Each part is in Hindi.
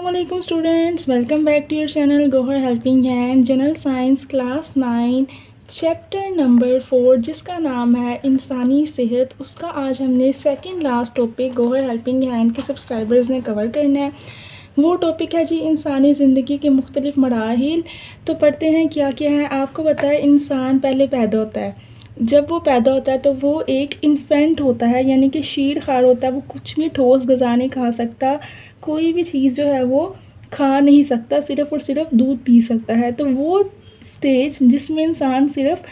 अस्सलामुअलैकुम students, welcome back to your channel Gohar helping hand. General science class 9 chapter number 4 जिसका नाम है इंसानी सेहत, उसका आज हमने second last topic Gohar helping hand के सब्सक्राइबर्स ने कवर करना है। वो टॉपिक है जी इंसानी ज़िंदगी के मुख्तलिफ मराहिल। तो पढ़ते हैं क्या क्या है। आपको पता है इंसान पहले पैदा होता है। जब वो पैदा होता है तो वो एक इन्फेंट होता है, यानी कि शीर खार होता है। वो कुछ भी ठोस गज़ा नहीं खा सकता, कोई भी चीज़ जो है वो खा नहीं सकता, सिर्फ़ और सिर्फ दूध पी सकता है। तो वो स्टेज जिसमें इंसान सिर्फ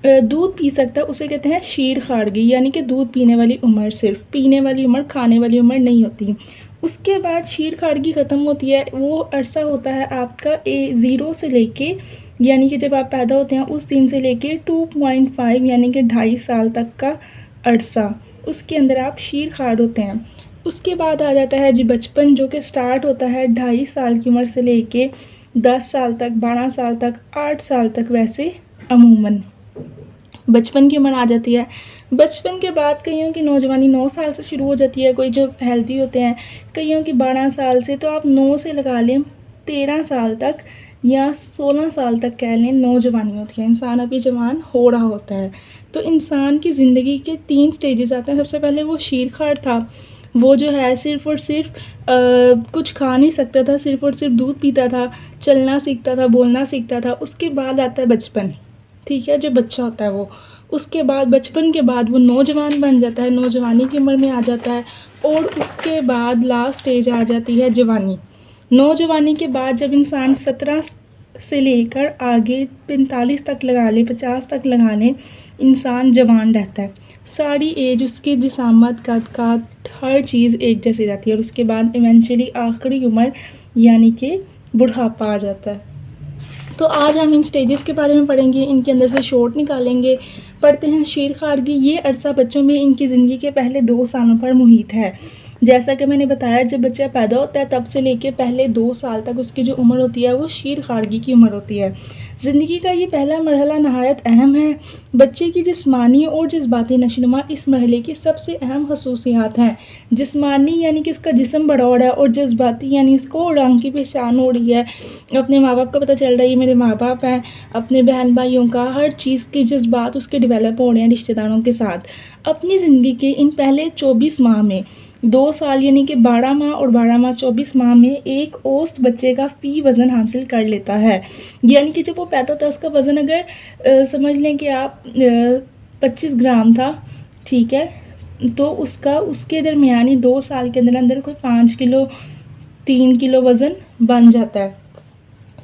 दूध पी सकता है उसे कहते हैं शीर खारगी, यानी कि दूध पीने वाली उम्र। सिर्फ पीने वाली उम्र, खाने वाली उम्र नहीं होती। उसके बाद शीर खारगी ख़त्म होती है। वो अरसा होता है आपका 0 से लेके, यानी कि जब आप पैदा होते हैं उस दिन से लेके 2.5 यानी कि 2.5 साल तक का अरसा, उसके अंदर आप शीर खार होते हैं। उसके बाद आ जाता है जी बचपन, जो कि स्टार्ट होता है 2.5 साल की उम्र से लेके 10 साल तक, 12 साल तक, 8 साल तक। वैसे अमूमन बचपन की उम्र आ जाती है। बचपन के बाद कईयों की नौजवानी 9 साल से शुरू हो जाती है, कोई जो हेल्दी होते हैं। कईयों की 12 साल से, तो आप 9 से लगा लें 13 साल तक या 16 साल तक कह लें नौजवानी होती है। इंसान अभी जवान हो रहा होता है। तो इंसान की ज़िंदगी के 3 स्टेजेस आते हैं। सबसे पहले वो शीर खार था, वो जो है सिर्फ़ और सिर्फ कुछ खा नहीं सकता था, सिर्फ़ और सिर्फ दूध पीता था, चलना सीखता था, बोलना सीखता था। उसके बाद आता है बचपन, ठीक है, जो बच्चा होता है वो। उसके बाद बचपन के बाद वो नौजवान बन जाता है, नौजवानी की उम्र में आ जाता है। और उसके बाद लास्ट स्टेज आ जाती है जवानी। नौजवानी के बाद जब इंसान 17 से लेकर आगे 45 तक लगा लें, 50 तक लगा लें, इंसान जवान रहता है। सारी एज उसकी जिसामत का हर चीज़ एक जैसी रहती है। और उसके बाद इवेंचुअली आखिरी उम्र यानी कि बुढ़ापा आ जाता है। तो आज हम इन स्टेजेस के बारे में पढ़ेंगे, इनके अंदर से शॉर्ट निकालेंगे। पढ़ते हैं शीर खारगी। ये अरसा बच्चों में इनकी ज़िंदगी के पहले 2 सालों पर मुहित है। जैसा कि मैंने बताया, जब बच्चा पैदा होता है तब से लेके पहले 2 साल तक उसकी जो उम्र होती है वो शीर खारगी की उम्र होती है। ज़िंदगी का ये पहला मरहला नहायत अहम है। बच्चे की जिस्मानी और जज्बाती नशोनुमा इस मरहले की सबसे अहम खसूसियात हैं। जिस्मानी यानी कि उसका जिस्म बढ़ा हो रहा है, और जज्बाती यानी उसको रंग की पहचान हो रही है, अपने माँ बाप का पता चल रहा है ये मेरे माँ बाप हैं, अपने बहन भाइयों का, हर चीज़ के जज्बात उसके डेवलप हो रहे हैं रिश्तेदारों के साथ। अपनी ज़िंदगी के इन पहले 24 माह में 2 साल यानी कि 12 माह और 12 माह 24 माह में एक औसत बच्चे का फ़ी वज़न हासिल कर लेता है। यानी कि जब वो पैदा होता है उसका वज़न अगर समझ लें कि आप 25 ग्राम था, ठीक है, तो उसका उसके दरमियानी 2 साल के अंदर अंदर कोई 5 किलो 3 किलो वज़न बन जाता है।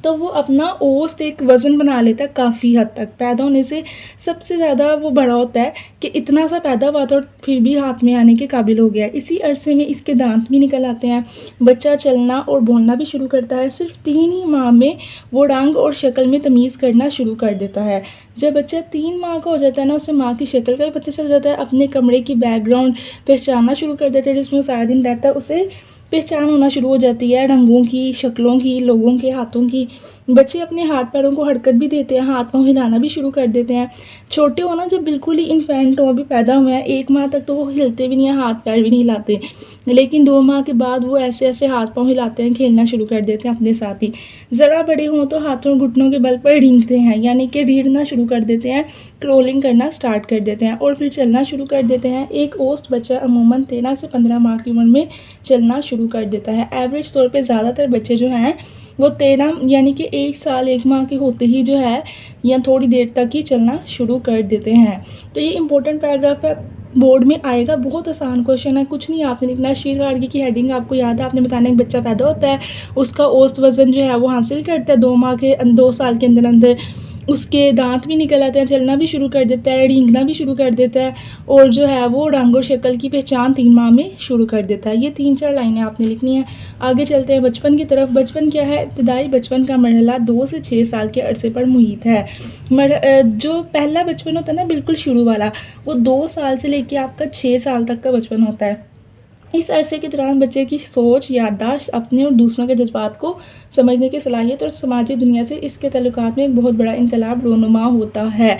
तो वो अपना औसत एक वज़न बना लेता है काफ़ी हद तक। पैदा होने से सबसे ज़्यादा वो बड़ा होता है कि इतना सा पैदा हुआ था और फिर भी हाथ में आने के काबिल हो गया। इसी अरसे में इसके दांत भी निकल आते हैं। बच्चा चलना और बोलना भी शुरू करता है। सिर्फ 3 ही माह में वो रंग और शक्ल में तमीज़ करना शुरू कर देता है। जब बच्चा 3 माह का हो जाता है ना, उसे माँ की शक्ल का भी पता चल जाता है। अपने कमरे की बैकग्राउंड पहचानना शुरू कर देता है जिसमें वो सारा दिन रहता है। उसे पहचान होना शुरू हो जाती है, रंगों की, शक्लों की, लोगों के हाथों की। बच्चे अपने हाथ पैरों को हरकत भी देते हैं, हाथ पाँव हिलाना भी शुरू कर देते हैं। छोटे हो ना, जब बिल्कुल ही इन्फेंट हो, अभी पैदा हुए हैं, 1 माह तक तो वो हिलते भी नहीं हैं, हाथ पैर भी नहीं हिलाते। लेकिन 2 माह के बाद वो ऐसे ऐसे हाथ पाँव हिलाते हैं, खेलना शुरू कर देते हैं अपने साथ ही। ज़रा बड़े हों तो हाथों घुटनों के बल पर रींगते हैं, यानी कि रीढ़ना शुरू कर देते हैं, क्रोलिंग करना स्टार्ट कर देते हैं और फिर चलना शुरू कर देते हैं। एक औसत बच्चा अमूमन 13 से 15 माह की उम्र में चलना शुरू कर देता है। एवरेज तौर पे ज़्यादातर बच्चे जो हैं वो 13 यानी कि 1 साल 1 माह के होते ही जो है या थोड़ी देर तक ही चलना शुरू कर देते हैं। तो ये इंपॉर्टेंट पैराग्राफ है, बोर्ड में आएगा। बहुत आसान क्वेश्चन है, कुछ नहीं आपने लिखना। शीर खारगी की हेडिंग आपको याद है, आपने बताना है बच्चा पैदा होता है, उसका औसत वज़न जो है वो हासिल करता है 2 साल के अंदर अंदर। उसके दांत भी निकल आते हैं, चलना भी शुरू कर देता है, रेंगना भी शुरू कर देता है, और जो है वो रंग और शक्ल की पहचान 3 माह में शुरू कर देता है। ये 3-4 लाइनें आपने लिखनी है। आगे चलते हैं बचपन की तरफ। बचपन क्या है? इब्तदाई बचपन का मरहला 2 से 6 साल के अरसे पर मुहित है। जो पहला बचपन होता है ना, बिल्कुल शुरू वाला, वो 2 साल से लेके आपका 6 साल तक का बचपन होता है। इस अरसे के दौरान बच्चे की सोच, याददाश्त, अपने और दूसरों के जज्बात को समझने की सलाहियत और समाजी दुनिया से इसके ताल्लुकात में एक बहुत बड़ा इनकलाब रोनुमा होता है।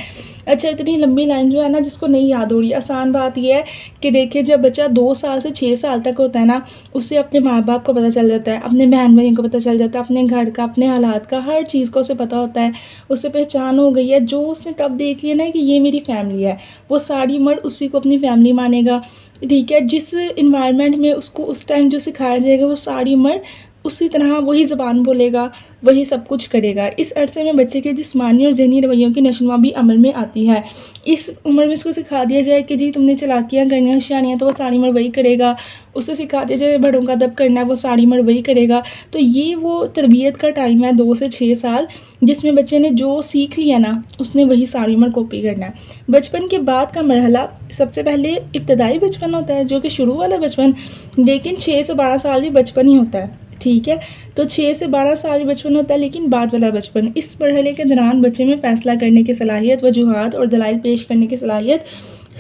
अच्छा, इतनी लंबी लाइन जो है ना, जिसको नहीं याद हो रही, आसान बात यह है कि देखिए, जब बच्चा 2 साल से 6 साल तक होता है ना, उससे अपने माँ बाप को पता चल जाता है, अपने बहन भाइयों को पता चल जाता है, अपने घर का, अपने हालात का, हर चीज़ को उसे पता होता है। उसे पहचान हो गई है, जो उसने तब देख लिया ना कि ये मेरी फैमिली है, वो सारी उम्र उसी को अपनी फैमिली मानेगा। ठीक है, जिस इन्वायरमेंट में उसको उस टाइम जो सिखाया जाएगा, वो सारी उम्र उसी तरह वही ज़बान बोलेगा, वही सब कुछ करेगा। इस अरसे में बच्चे के जिस्मानी और ज़हनी रवैयों की नशोनुमा भी अमल में आती है। इस उम्र में इसको सिखा दिया जाए कि जी तुमने चालाकियाँ करनी है, होशियारियाँ, तो वो सारी उम्र वही करेगा। उसे सिखा दिया जाए बड़ों का अदब करना है, वो सारी उम्र वही करेगा। तो ये वो तरबियत का टाइम है 2 से 6 साल, जिसमें बच्चे ने जो सीख लिया ना, उसने वही सारी उम्र कॉपी करना है। बचपन के बाद का मरहला सबसे पहले इब्तदाई बचपन होता है, जो कि शुरू वाला बचपन, लेकिन 6 से 12 साल भी बचपन ही होता है। ठीक है, तो 6 से 12 साल बचपन होता है, लेकिन बाद वाला बचपन। इस मरहले के दौरान बच्चे में फ़ैसला करने की सलाहियत, वजूहात और दलाइल पेश करने की सलाहियत,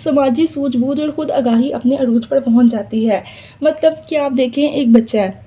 समाजी सूझबूझ और ख़ुद आगाही अपने अरूज पर पहुंच जाती है। मतलब कि आप देखें, एक बच्चा है,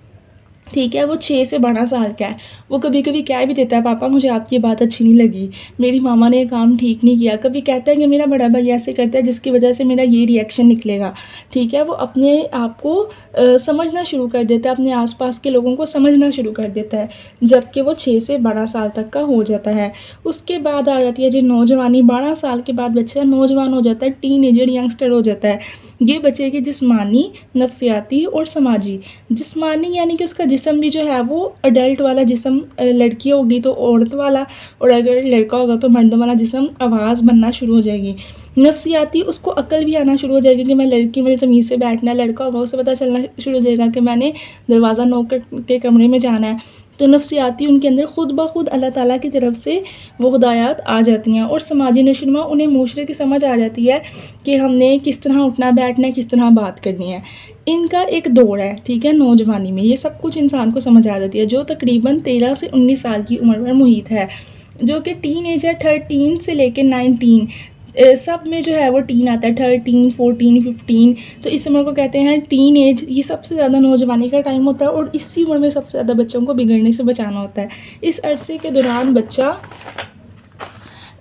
ठीक है, वो 6 से 12 साल का है, वो कभी कभी कह भी देता है, पापा मुझे आपकी बात अच्छी नहीं लगी, मेरी मामा ने ये काम ठीक नहीं किया। कभी कहता है कि मेरा बड़ा भाई ऐसे करता है जिसकी वजह से मेरा ये रिएक्शन निकलेगा। ठीक है, वो अपने आप को समझना शुरू कर देता है, अपने आसपास के लोगों को समझना शुरू कर देता है, जबकि वो 6 से 12 साल तक का हो जाता है। उसके बाद आ जाती है जी नौजवानी। 12 साल के बाद बच्चा नौजवान हो जाता है, टीनेजर, यंगस्टर हो जाता है। ये बच्चे की जिस्मानी, नफ्सियाती और समाजी। जिस्मानी यानी कि उसका जिस्म भी जो है वो अडल्ट वाला जिस्म, लड़की होगी तो औरत वाला, और अगर लड़का होगा तो मर्द वाला जिस्म, आवाज़ बनना शुरू हो जाएगी। नफ्सियाती, उसको अक्ल भी आना शुरू हो जाएगी कि मैं लड़की, मुझे तमीज़ से बैठना है। लड़का होगा, उसे पता चलना शुरू हो जाएगा कि मैंने दरवाज़ा नॉक के कमरे में जाना है। तो नफ्सियाती उनके अंदर खुद ब खुद अल्लाह ताला की तरफ से वो हिदायत आ जाती हैं। और समाजी नशोनुमा, उन्हें मुआशरे की समझ आ जाती है कि हमने किस तरह उठना बैठना है, किस तरह बात करनी है। इनका एक दौर है, ठीक है, नौजवानी में ये सब कुछ इंसान को समझ आ जाती है, जो तकरीबन 13 से 19 साल की उम्र पर मुहित है, जो कि टीन एज है। 13 से लेकर 19 सब में जो है वो टीन आता है, 13, 14, 15। तो इस उम्र को कहते हैं टीन एज। ये सबसे ज़्यादा नौजवानी का टाइम होता है, और इसी उम्र में सबसे ज़्यादा बच्चों को बिगड़ने से बचाना होता है। इस अरसे के दौरान बच्चा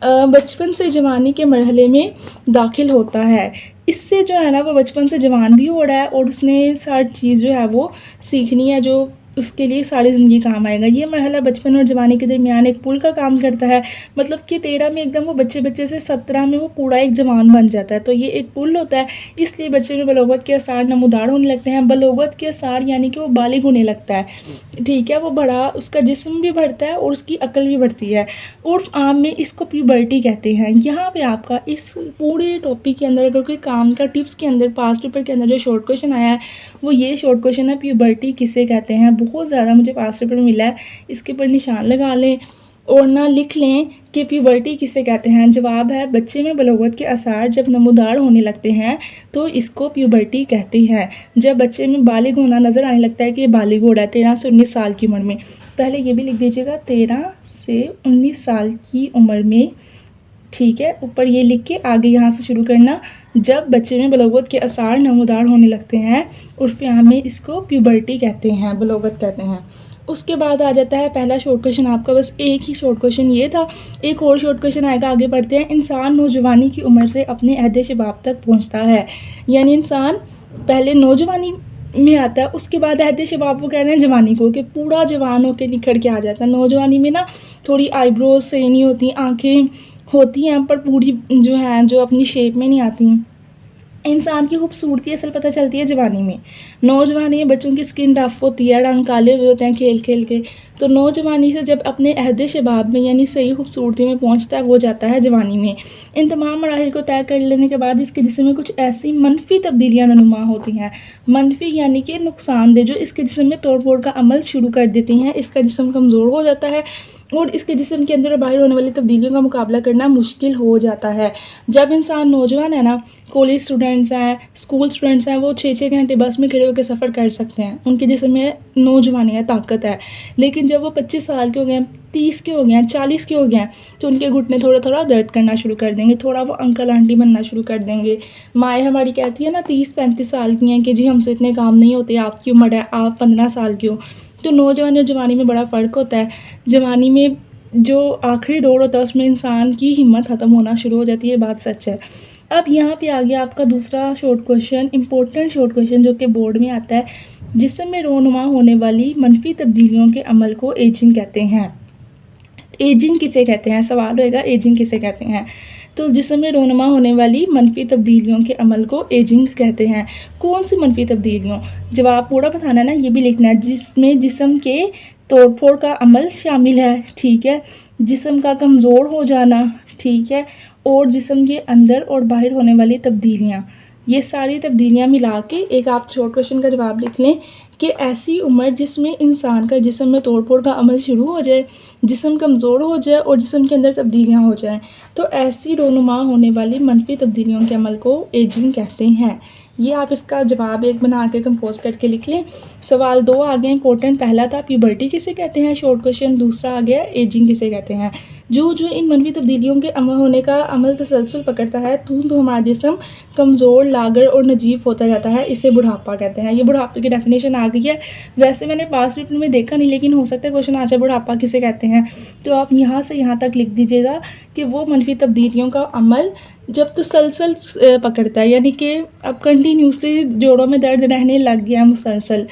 बचपन से जवानी के मरहले में दाखिल होता है। इससे जो है ना, वो बचपन से जवान भी हो रहा है, और उसने सारी चीज़ जो है वो सीखनी है, जो उसके लिए सारी ज़िंदगी काम आएगा। ये मरहला बचपन और जवानी के दरमियान एक पुल का काम करता है। मतलब कि 13 में एकदम वो बच्चे से 17 में वो पूरा एक जवान बन जाता है। तो ये एक पुल होता है, इसलिए बच्चे में बलोगत के आसार नमूदार होने लगते हैं। बलोगत के आसार यानी कि वो बालिग होने लगता है। ठीक है, वो बड़ा, उसका जिस्म भी बढ़ता है और उसकी अक्ल भी बढ़ती है। और आम में इसको प्यूबर्टी कहते हैं। यहाँ पे आपका इस पूरे टॉपिक के अंदर, अगर कोई काम का टिप्स के अंदर, पास्ट पेपर के अंदर जो शॉर्ट क्वेश्चन आया है, वो ये शॉर्ट क्वेश्चन है, प्यूबर्टी किसे कहते हैं। बहुत ज़्यादा मुझे पास्ट पेपर में मिला है, इसके ऊपर निशान लगा लें और ना लिख लें कि प्यूबर्टी किसे कहते हैं। जवाब है, बच्चे में बलोगत के आसार जब नमूदार होने लगते हैं तो इसको प्यूबर्टी कहते हैं। जब बच्चे में बालिग होना नज़र आने लगता है कि ये बालिग हो रहा है 13 से 19 साल की उम्र में। पहले ये भी लिख दीजिएगा, 13 से 19 साल की उम्र में। ठीक है, ऊपर ये लिख के आगे यहाँ से शुरू करना। जब बच्चे में बलोगत के आसार नमूदार होने लगते हैं, उर्फ़ आम में इसको प्यूबर्टी कहते हैं, बलोगत कहते हैं। उसके बाद आ जाता है पहला शॉर्ट क्वेश्चन आपका। बस एक ही शॉर्ट क्वेश्चन ये था, एक और शॉर्ट क्वेश्चन आएगा, आगे बढ़ते हैं। इंसान नौजवानी की उम्र से अपने अहद शबाब तक पहुंचता है, यानी इंसान पहले नौजवानी में आता है, उसके बाद अहद शबाब को कहना है जवानी को, कि पूरा जवान होकर निखर के आ जाता है। नौजवानी में ना थोड़ी आईब्रोज सही नहीं होती, आँखें होती हैं पर पूरी जो है, जो अपनी शेप में नहीं आती। इंसान की खूबसूरती असल पता चलती है जवानी में। नौजवानी में बच्चों की स्किन रफ होती है, रंग काले हुए होते हैं खेल खेल के। तो नौजवानी से जब अपने अहद शबाब में यानी सही खूबसूरती में पहुंचता है, वो जाता है जवानी में। इन तमाम मराहिल को तय कर लेने के बाद इसके जिस्म में कुछ ऐसी मनफी तब्दीलियाँ रनुमा होती हैं। मनफी यानी कि नुकसानदेह, जो इसके जिस्म में तोड़ फोड़ का अमल शुरू कर देती हैं। इसका जिस्म कमज़ोर हो जाता है और इसके जिस्म के अंदर और बाहर होने वाली तब्दीलियों का मुकाबला करना मुश्किल हो जाता है। जब इंसान नौजवान है ना, कॉलेज स्टूडेंट्स हैं, स्कूल स्टूडेंट्स हैं, वो 6-6 घंटे बस में खड़े होकर सफ़र कर सकते हैं, उनके जिस्म में नौजवानी है, ताकत है। लेकिन जब वो 25 साल के हो गए हैं, 30 के हो गए हैं, 40 के हो गए हैं, तो उनके घुटने थोड़ा थोड़ा दर्द करना शुरू कर देंगे, थोड़ा वो अंकल आंटी बनना शुरू कर देंगे। माएँ हमारी कहती है ना 30-35 साल की हैं कि जी हमसे इतने काम नहीं होते, आपकी उम्र है, आप 15 साल की हो। तो नौजवानी और जवानी में बड़ा फ़र्क होता है। जवानी में जो आखिरी दौर होता है उसमें इंसान की हिम्मत ख़त्म होना शुरू हो जाती है, बात सच है। अब यहाँ पे आ गया आपका दूसरा short question, important short question जो कि बोर्ड में आता है। जिस्म में रोनुमा होने वाली मनफी तब्दीलियों के अमल को एजिंग कहते हैं। एजिंग किसे कहते हैं, सवाल होएगा एजिंग किसे कहते हैं। तो जिस्म में रोनुमा होने वाली मनफी तब्दीलियों के अमल को एजिंग कहते हैं। कौन सी मनफी तब्दीलियों, जवाब पूरा बताना है ना, ये भी लिखना है। जिसमें जिस्म के तोड़ फोड़ का अमल शामिल है, ठीक है, जिस्म का कमज़ोर हो जाना, ठीक है, और जिस्म के अंदर और बाहर होने वाली तब्दीलियाँ, ये सारी तब्दीलियाँ मिला के एक आप शॉर्ट क्वेश्चन का जवाब लिख लें कि ऐसी उम्र जिसमें इंसान का जिस्म में तोड़ फोड़ का अमल शुरू हो जाए, जिस्म कमज़ोर हो जाए और जिस्म के अंदर तब्दीलियाँ हो जाएं, तो ऐसी रोनुमा होने वाली मनफी तब्दीलियों के अमल को एजिंग कहते हैं। ये आप इसका जवाब एक बना के कंपोज करके लिख लें। सवाल 2 आ गया इंपॉर्टेंट, पहला था प्यूबर्टी किसे कहते हैं, शॉर्ट क्वेश्चन, दूसरा आ गया एजिंग किसे कहते हैं। जो जो इन मनफी तब्दीलियों के अमल होने का अमल तसलसल पकड़ता है तो हमारा जिस्म कमज़ोर, लागर और नजीफ होता जाता है, इसे बुढ़ापा कहते हैं। ये बुढ़ापे की डेफिनेशन आ गई है। वैसे मैंने पास पेपर में देखा नहीं, लेकिन हो सकता है क्वेश्चन आ जाए बुढ़ापा किसे कहते हैं। तो आप यहाँ से यहाँ तक लिख दीजिएगा कि वो मनफी तब्दीलियों का अमल जब तसलसल पकड़ता है, यानी कि अब कंटिन्यूसली जोड़ों में दर्द रहने लग गया मुसलसल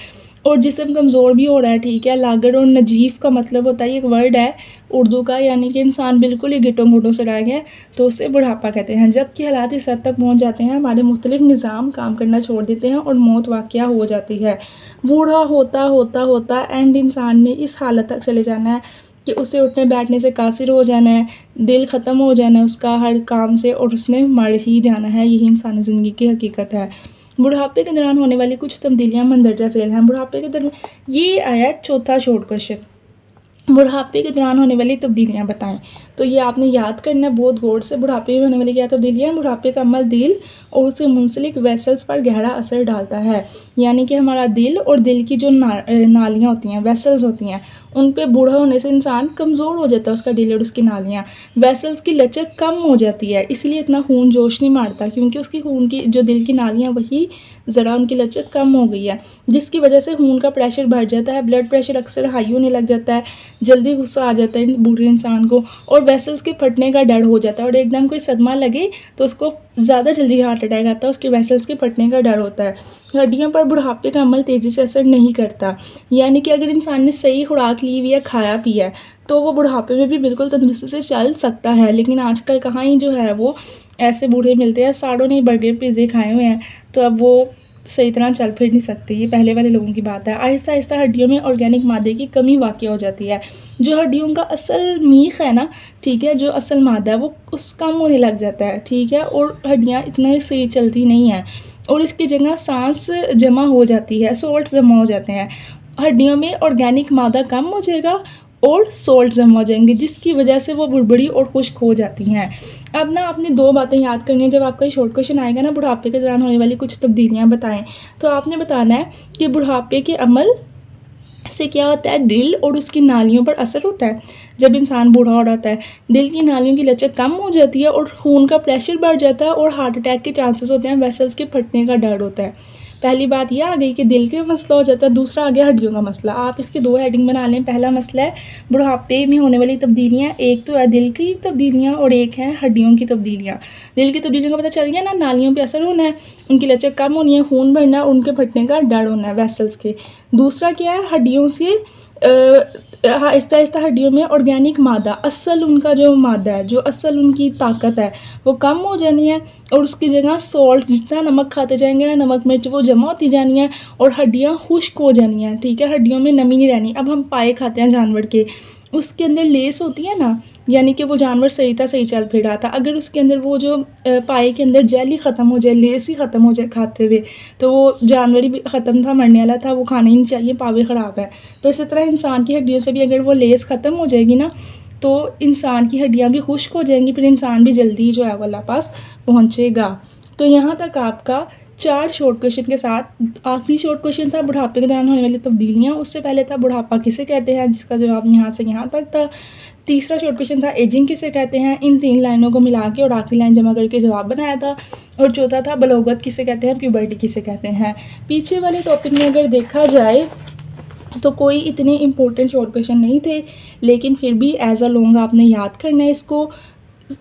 और जिस्म कमज़ोर भी हो रहा है, ठीक है। लागर और नजीफ का मतलब होता है, एक वर्ड है उर्दू का, यानी कि इंसान बिल्कुल ही गिट्टों मुट्टों से रह गया, तो उसे बुढ़ापा कहते हैं। जबकि हालात इस हद तक पहुँच जाते हैं, हमारे मुख्तलिफ निज़ाम काम करना छोड़ देते हैं और मौत वाक़या हो जाती है। बूढ़ा होता होता होता एंड इंसान ने इस हालत तक चले जाना है कि उसे उठने बैठने से कासिर हो जाना है, दिल ख़त्म हो जाना है उसका हर काम से, और उसने मर ही जाना है। यही इंसानी ज़िंदगी की हकीकत है। बुढ़ापे के दौरान होने वाली कुछ तब्दीलियाँ मंदरजा झेल हैं। बुढ़ापे के दौरान, ये आया चौथा शॉर्ट क्वेश्चन, बुढ़ापे के दौरान होने वाली तब्दीलियाँ बताएं। तो ये आपने याद करना है बहुत गौर से। बुढ़ापे में होने वाली क्या तब्दीलियाँ, बुढ़ापे का अमल दिल और उससे मुंसलिक वेसल्स पर गहरा असर डालता है, यानी कि हमारा दिल और दिल की जो नालियाँ होती हैं, वेसल्स होती हैं, उन पे बूढ़ा होने से इंसान कमज़ोर हो जाता है, उसका दिल और उसकी नालियाँ, वेसल्स की लचक कम हो जाती है, इसलिए इतना खून जोश नहीं मारता, क्योंकि उसकी खून की जो दिल की नालियाँ वही ज़रा उनकी लचक कम हो गई है, जिसकी वजह से खून का प्रेशर बढ़ जाता है, ब्लड प्रेशर अक्सर हाई होने लग जाता है, जल्दी गुस्सा आ जाता है बूढ़े इंसान को, और वेसल्स के फटने का डर हो जाता है, और एकदम कोई सदमा लगे तो उसको ज़्यादा जल्दी हार्ट अटैक आता है, उसके वेसल्स के फटने का डर होता है। हड्डियों पर बुढ़ापे का अमल तेज़ी से असर नहीं करता, यानी कि अगर इंसान ने सही खुराक ली हुई है, खाया पिया है, तो वो बुढ़ापे में भी बिल्कुल तंदुरुस्ती से चल सकता है। लेकिन आजकल कहाँ ही जो है वो ऐसे बूढ़े मिलते हैं, सारों ने बर्गर पिज़्ज़े खाए हुए हैं, तो अब वो सही तरह चल फिर नहीं सकते। ये पहले वाले लोगों की बात है। आहिस्ता आहिस्ता हड्डियों में ऑर्गेनिक मादे की कमी वाक़ हो जाती है। जो हड्डियों का असल मीख है ना, ठीक है, जो असल मादा है वो उस कम होने लग जाता है, ठीक है, और हड्डियाँ इतना सही चलती नहीं हैं, और इसकी जगह सांस जमा हो जाती है, सॉल्ट जमा हो जाते हैं। हड्डियों में ऑर्गेनिक मादा कम हो जाएगा और सॉल्ट जमा हो जाएंगे, जिसकी वजह से वो बुढ़बड़ी और खुश्क हो जाती हैं। अब ना आपने 2 बातें याद करनी है जब आपका ये शॉर्ट क्वेश्चन आएगा ना, बुढ़ापे के दौरान होने वाली कुछ तब्दीलियाँ बताएं, तो आपने बताना है कि बुढ़ापे के अमल से क्या होता है, दिल और उसकी नालियों पर असर होता है। जब इंसान बूढ़ा हो जाता है, दिल की नालियों की लचक कम हो जाती है और खून का प्रेशर बढ़ जाता है और हार्ट अटैक के चांसेस होते हैं, वेसल्स के फटने का डर होता है। पहली बात यह आ गई कि दिल का मसला हो जाता है, दूसरा आ गया हड्डियों का मसला। आप इसके 2 हेडिंग बना लें। पहला मसला है बुढ़ापे में होने वाली तब्दीलियाँ, एक तो है दिल की तब्दीलियाँ और एक है हड्डियों की तब्दीलियाँ। दिल की तब्दीलियों का पता चल गया ना, नालियों पे असर होना है, उनकी लचक कम होनी है, खून बढ़ना है, उनके फटने का डर होना है वेसल्स के। दूसरा क्या है, हड्डियों से आहिस्ता आहिस्ता हड्डियों में ऑर्गेनिक मादा, असल उनका जो मादा है, जो असल उनकी ताकत है, वो कम हो जानी है, और उसकी जगह सॉल्ट, जितना नमक खाते जाएंगे ना, नमक मिर्च, वो जमा होती जानी है और हड्डियाँ खुश्क हो जानी हैं, ठीक है, हड्डियों में नमी नहीं रहनी। अब हम पाए खाते हैं जानवर के, उसके अंदर लेस होती है ना, यानी कि वो जानवर सही था, सही चल फिर रहा था, अगर उसके अंदर वो जो पाए के अंदर जेल ही ख़त्म हो जाए, लेस ही ख़त्म हो जाए खाते हुए, तो वो जानवर ही ख़त्म था, मरने वाला था, वो खाना ही नहीं चाहिए, पावे ख़राब है। तो इसी तरह इंसान की हड्डियों से भी अगर वो लेस ख़त्म हो जाएगी ना, तो इंसान की हड्डियाँ भी खुश्क हो जाएंगी, फिर इंसान भी जल्दी जो है वो अल्लाह पास पहुँचेगा। तो यहाँ तक आपका 4 शॉर्ट क्वेश्चन के साथ आखिरी शॉर्ट क्वेश्चन था बुढ़ापे के दौरान होने वाली तब्दीलियाँ, उससे पहले था बुढ़ापा किसे कहते हैं, जिसका जवाब यहाँ से यहाँ तक था। तीसरा शॉर्ट क्वेश्चन था एजिंग किसे कहते हैं, इन 3 लाइनों को मिला के और आखिरी लाइन जमा करके जवाब बनाया था। और चौथा था बलोगत किसे कहते हैं, प्यूबर्टी किसे कहते हैं। पीछे वाले टॉपिक में अगर देखा जाए तो कोई इतने इंपॉर्टेंट शॉर्ट क्वेश्चन नहीं थे, लेकिन फिर भी एज अ लॉन्ग आपने याद करना है इसको।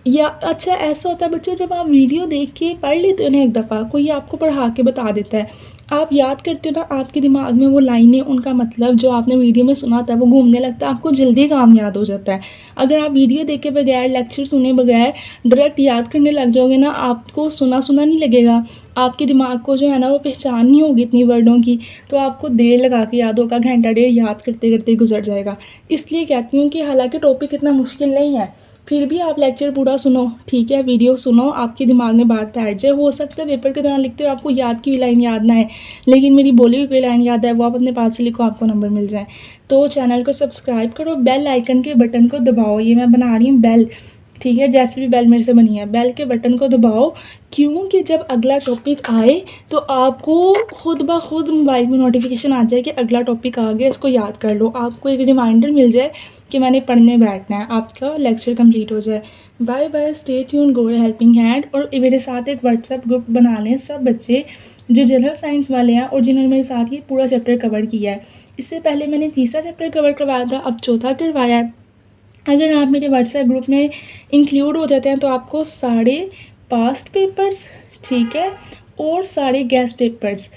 या अच्छा ऐसा होता है बच्चों, जब आप वीडियो देख के पढ़ लेते हो ना, एक दफ़ा कोई आपको पढ़ा के बता देता है, आप याद करते हो ना, आपके दिमाग में वो लाइनें, उनका मतलब जो आपने वीडियो में सुना था वो घूमने लगता है, आपको जल्दी काम याद हो जाता है। अगर आप वीडियो देखे बगैर, लेक्चर सुने बगैर डायरेक्ट याद करने लग जाओगे ना, आपको सुना सुना नहीं लगेगा, आपके दिमाग को जो है ना वो पहचान नहीं होगी इतनी वर्डों की, तो आपको देर लगा के याद होगा, घंटा डेढ़ याद करते करते गुजर जाएगा। इसलिए कहती हूँ कि हालांकि टॉपिक इतना मुश्किल नहीं है, फिर भी आप लेक्चर पूरा सुनो, ठीक है, वीडियो सुनो, आपके दिमाग में बात बैठ जाए। हो सकता है पेपर के दौरान लिखते हो आपको याद की लाइन याद ना है, लेकिन मेरी बोली हुई कोई लाइन याद है, वो आप अपने पास से लिखो, आपको नंबर मिल जाए। तो चैनल को सब्सक्राइब करो, बेल आइकन के बटन को दबाओ, ये मैं बना रही हूँ बेल, ठीक है, जैसे भी बेल मेरे से बनी है, बेल के बटन को दबाओ, क्योंकि जब अगला टॉपिक आए तो आपको खुद ब खुद मोबाइल में नोटिफिकेशन आ जाए कि अगला टॉपिक आ गया, इसको याद कर लो, आपको एक रिमाइंडर मिल जाए कि मैंने पढ़ने बैठना है, आपका लेक्चर कंप्लीट हो जाए। बाय बाय, स्टे ट्यून, गो हेल्पिंग हैंड। और मेरे साथ एक व्हाट्सएप ग्रुप बना लें सब बच्चे जो जनरल साइंस वाले हैं और जिन्होंने मेरे साथ ये पूरा चैप्टर कवर किया है। इससे पहले मैंने तीसरा चैप्टर कवर करवाया था, अब चौथा करवाया है। अगर आप मेरे व्हाट्सएप ग्रुप में इंक्लूड हो जाते हैं तो आपको सारे पास्ट पेपर्स, ठीक है, और सारे गेस्ट पेपर्स,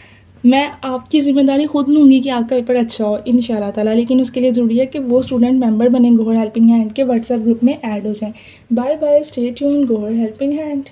मैं आपकी ज़िम्मेदारी खुद लूँगी कि आपका पेपर अच्छा हो इंशाल्लाह ताला, लेकिन उसके लिए ज़रूरी है कि वो स्टूडेंट मेंबर बने गोहर हेल्पिंग हैंड के व्हाट्सएप ग्रुप में ऐड हो जाएं। Bye bye, stay tune, Gohar helping hand.